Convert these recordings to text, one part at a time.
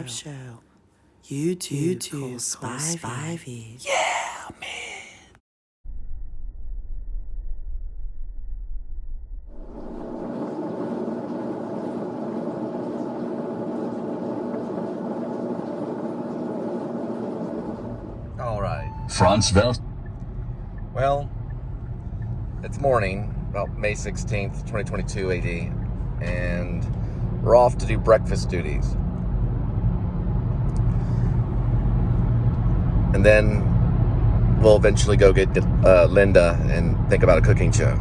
show. YouTube Cole Spivey. Yeah, man. All right. Franz Welt. Well, it's morning, about May 16th, 2022 AD, and we're off to do breakfast duties. And then we'll eventually go get Linda and think about a cooking show.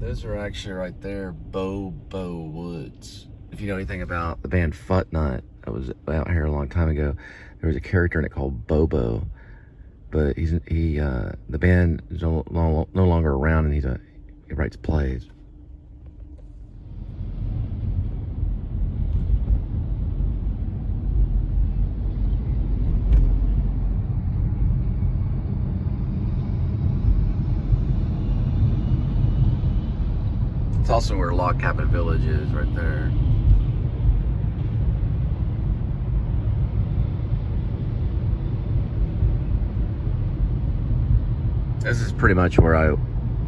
Those are actually right there, Bobo Woods. If you know anything about the band Futnut, I was out here a long time ago. There was a character in it called Bobo, but the band is no longer around, and he writes plays. It's also where Log Cabin Village is, right there. This is pretty much where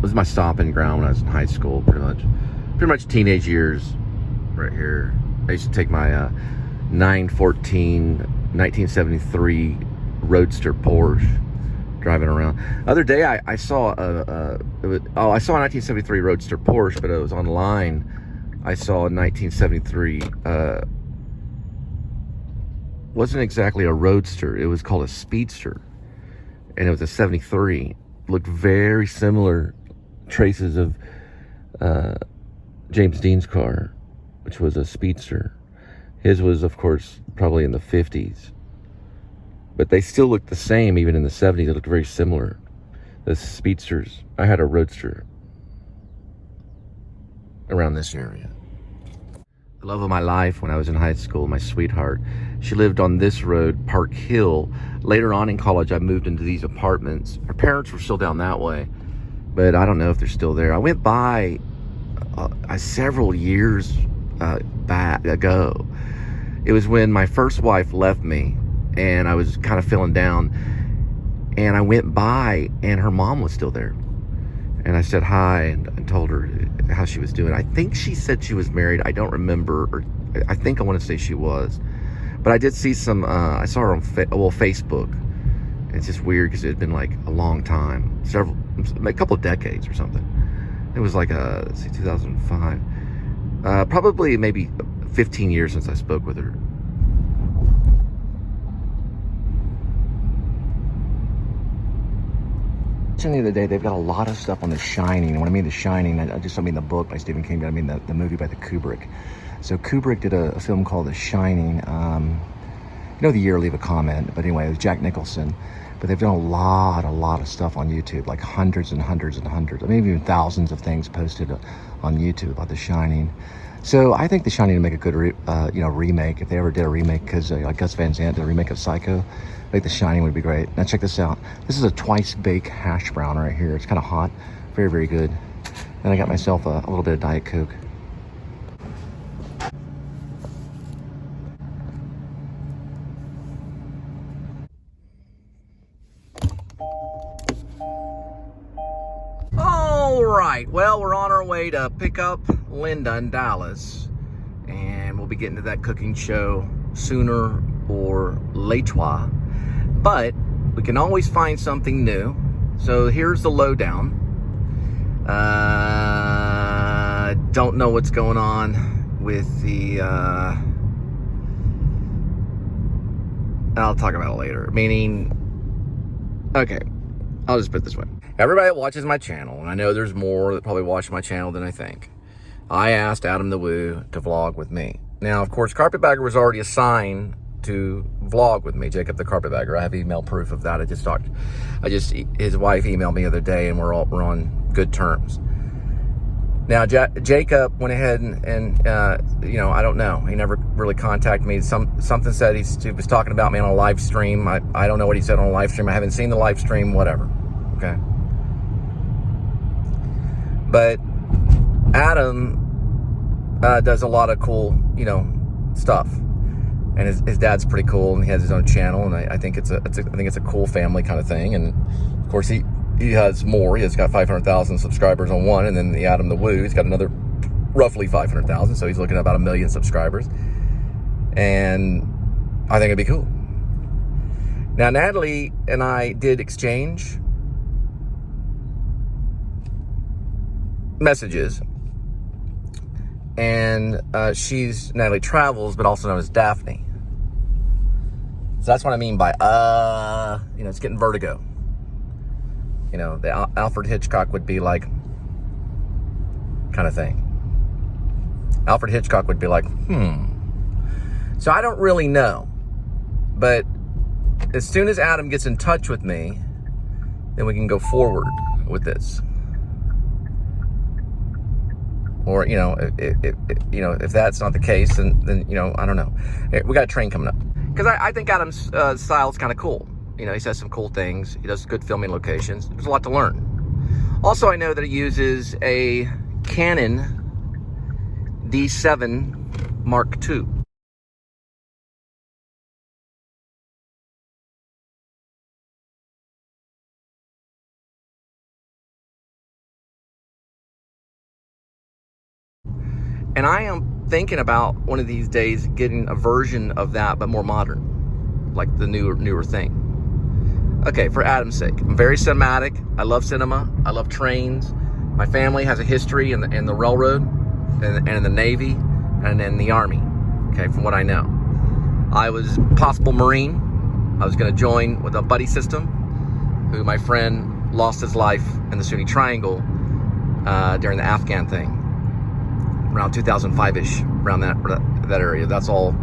this is my stomping ground when I was in high school, pretty much teenage years, right here. I used to take my 914 1973 Roadster Porsche, driving around. The other day I saw a 1973 Roadster Porsche, but it was online. I saw a 1973 wasn't exactly a Roadster, it was called a Speedster, and it was a 73. Looked very similar, traces of James Dean's car, which was a Speedster. His was, of course, probably in the 50s. But they still looked the same, even in the 70s. They looked very similar. The Speedsters. I had a Roadster around this area. The love of my life when I was in high school, my sweetheart, she lived on this road, Park Hill. Later on in college, I moved into these apartments. Her parents were still down that way, but I don't know if they're still there. I went by several years back ago. It was when my first wife left me, and I was kind of feeling down. And I went by, and her mom was still there. And I said hi and told her how she was doing. I think she said she was married. I don't remember. Or I think I want to say she was. But I did see some, I saw her on Facebook. It's just weird because it had been like a long time. A couple of decades or something. It was like, let's see, 2005. Probably maybe 15 years since I spoke with her. The other day, they've got a lot of stuff on The Shining. And when I mean The Shining, I just don't mean the book by Stephen King, but I mean the movie by the Kubrick. So Kubrick did a film called The Shining. You know the year, leave a comment. But anyway, it was Jack Nicholson. But they've done a lot of stuff on YouTube, like hundreds and hundreds and hundreds, maybe even thousands of things posted on YouTube about The Shining. So I think The Shining would make a good, remake if they ever did a remake, because like Gus Van Sant did a remake of Psycho. I think The Shining would be great. Now check this out. This is a twice baked hash brown right here. It's kind of hot, very, very good. And I got myself a little bit of Diet Coke. All right, well, we're on our way to pick up Linda in Dallas, and we'll be getting to that cooking show sooner or later. But we can always find something new. So here's the lowdown. Don't know what's going on with the, I'll talk about it later. Meaning, okay, I'll just put it this way. Everybody that watches my channel, and I know there's more that probably watch my channel than I think, I asked Adamthewoo to vlog with me. Now, of course, Carpetbagger was already assigned to vlog with me, Jacob the Carpetbagger. I have email proof of that. His wife emailed me the other day, and we're on good terms. Now, Jacob went ahead and I don't know. He never really contacted me. Something said he was talking about me on a live stream. I don't know what he said on a live stream. I haven't seen the live stream, whatever. Okay. But Adam does a lot of cool, stuff. And his dad's pretty cool, and he has his own channel, and I think it's a cool family kind of thing. And of course he has more. He has got 500,000 subscribers on one, and then the Adamthewoo, he's got another roughly 500,000, so he's looking at about 1 million subscribers. And I think it'd be cool. Now, Natalie and I did exchange messages, and she's Natalie Travels, but also known as Daphne. So that's what I mean by it's getting vertigo. The Alfred Hitchcock would be like kind of thing. Alfred Hitchcock would be like, So I don't really know, but as soon as Adam gets in touch with me, then we can go forward with this. Or, if that's not the case, then I don't know. We got a train coming up. Because I think Adam's style is kind of cool. He says some cool things. He does good filming locations. There's a lot to learn. Also, I know that he uses a Canon D7 Mark II. And I am thinking about one of these days getting a version of that, but more modern, like the newer thing. Okay, for Adam's sake, I'm very cinematic. I love cinema. I love trains. My family has a history in the railroad, and in the Navy, and in the Army. Okay, from what I know, I was possible Marine. I was going to join with a buddy system, who my friend lost his life in the Sunni Triangle during the Afghan thing. Around 2005-ish, around that area. That's all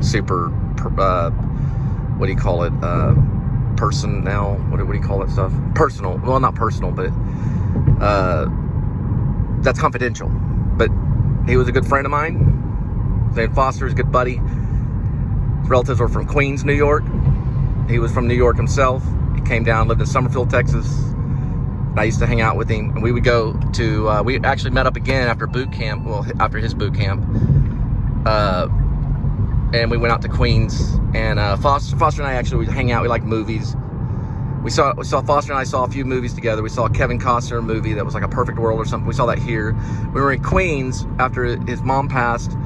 super, what do you call it? Personnel, what do you call it stuff? Personal, well, not personal, but that's confidential. But he was a good friend of mine. His name Foster, his good buddy. His relatives were from Queens, New York. He was from New York himself. He came down, lived in Summerfield, Texas. I used to hang out with him, and we would go to, we actually met up again after boot camp, after his boot camp, and we went out to Queens, and Foster and I actually would hang out. We liked movies, We saw Foster and I saw a few movies together. We saw a Kevin Costner movie that was like A Perfect World or something. We saw that here. We were in Queens after his mom passed.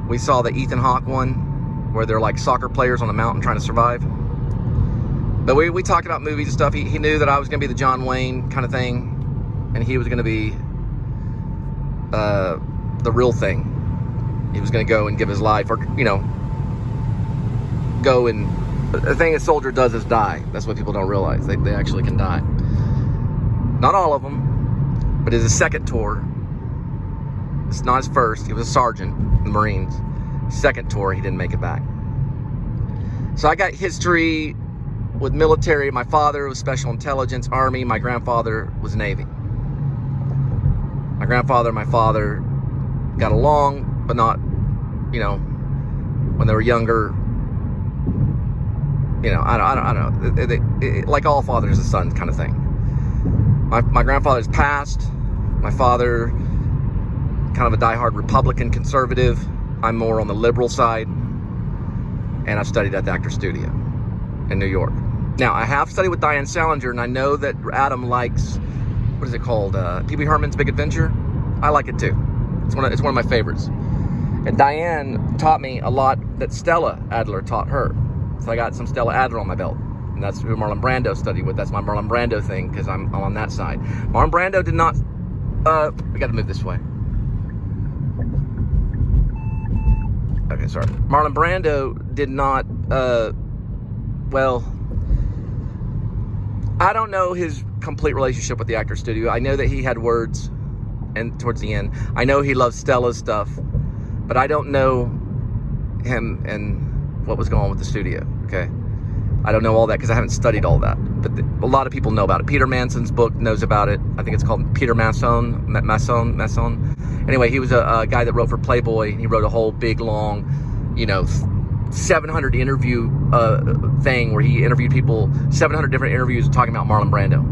We saw the Ethan Hawke one where they're like soccer players on a mountain trying to survive. But we talked about movies and stuff. He knew that I was going to be the John Wayne kind of thing, and he was going to be the real thing. He was going to go and give his life, or go and the thing a soldier does is die. That's what people don't realize. They actually can die. Not all of them, but his second tour. It's not his first. He was a sergeant in the Marines. Second tour, he didn't make it back. So I got history with military. My father was Special Intelligence, Army. My grandfather was Navy. My grandfather and my father got along, but not, when they were younger. I don't know. Like all fathers and sons kind of thing. My grandfather's passed. My father, kind of a diehard Republican conservative. I'm more on the liberal side. And I've studied at the Actor Studio in New York. Now, I have studied with Diane Salinger, and I know that Adam likes, what is it called? Pee-wee Herman's Big Adventure. I like it too. It's one of my favorites. And Diane taught me a lot that Stella Adler taught her. So I got some Stella Adler on my belt. And that's who Marlon Brando studied with. That's my Marlon Brando thing, because I'm on that side. Marlon Brando did not... we got to move this way. Okay, sorry. Marlon Brando did not... I don't know his complete relationship with the Actor Studio. I know that he had words and towards the end. I know he loved Stella's stuff, but I don't know him and what was going on with the studio, okay? I don't know all that because I haven't studied all that, but a lot of people know about it. Peter Manson's book knows about it. I think it's called Peter Manson. Anyway, he was a guy that wrote for Playboy. He wrote a whole big, long, 700 interview thing where he interviewed people, 700 different interviews talking about Marlon Brando.